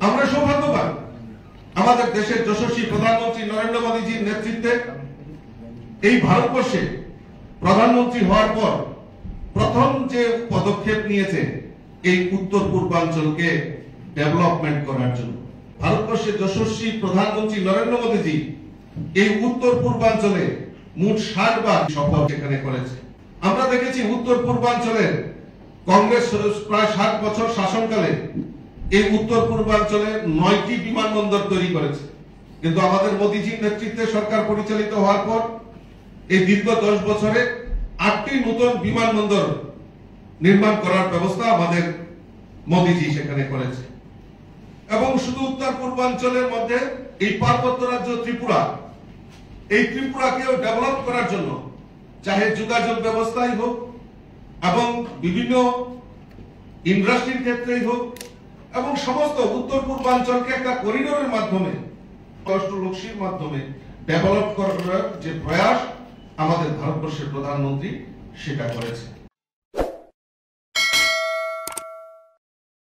আমরা সৌভাগ্যবান আমাদের দেশের যশস্বী প্রধানমন্ত্রী নরেন্দ্র মোদীজির নেতৃত্বে এই ভারতবর্ষে প্রধানমন্ত্রী হওয়ার পর প্রথম যে পদক্ষেপ নিয়েছে এই উত্তর পূর্বাঞ্চলকে ডেভেলপমেন্ট করার জন্য। ভারতবর্ষের যশস্বী প্রধানমন্ত্রী নরেন্দ্র মোদীজি এই উত্তর পূর্বাঞ্চলে মোট 60 বার সফর সেখানে করেছে। আমরা দেখেছি উত্তর পূর্বাঞ্চলের কংগ্রেস প্রায় 60 বছর শাসনকালে এই উত্তর পূর্বাঞ্চলে 9টি বিমানবন্দর তৈরি করেছে, কিন্তু আমাদের মোদীজির নেতৃত্বে সরকার পরিচালিত হওয়ার পর এই দীর্ঘ 10 বছরে 8টি নতুন বিমানবন্দর নির্মাণ করার ব্যবস্থা আমাদের মোদীজি সেখানে করেছে। এবং শুধু উত্তর পূর্বাঞ্চলের মধ্যে এই পার্বত্য রাজ্য ত্রিপুরা, এই ত্রিপুরাকেও ডেভেলপ করার জন্য চাহে যোগাযোগ ব্যবস্থাই হোক এবং বিভিন্ন ইন্ডাস্ট্রির ক্ষেত্রেই হোক এবং সমস্ত উত্তর পূর্বাঞ্চলকে একটা করিডোরের মাধ্যমে অষ্টলক্ষ্মীর মাধ্যমে ডেভেলপ করার যে প্রয়াস আমাদের ভারতবর্ষের প্রধানমন্ত্রী সেটা করেছে।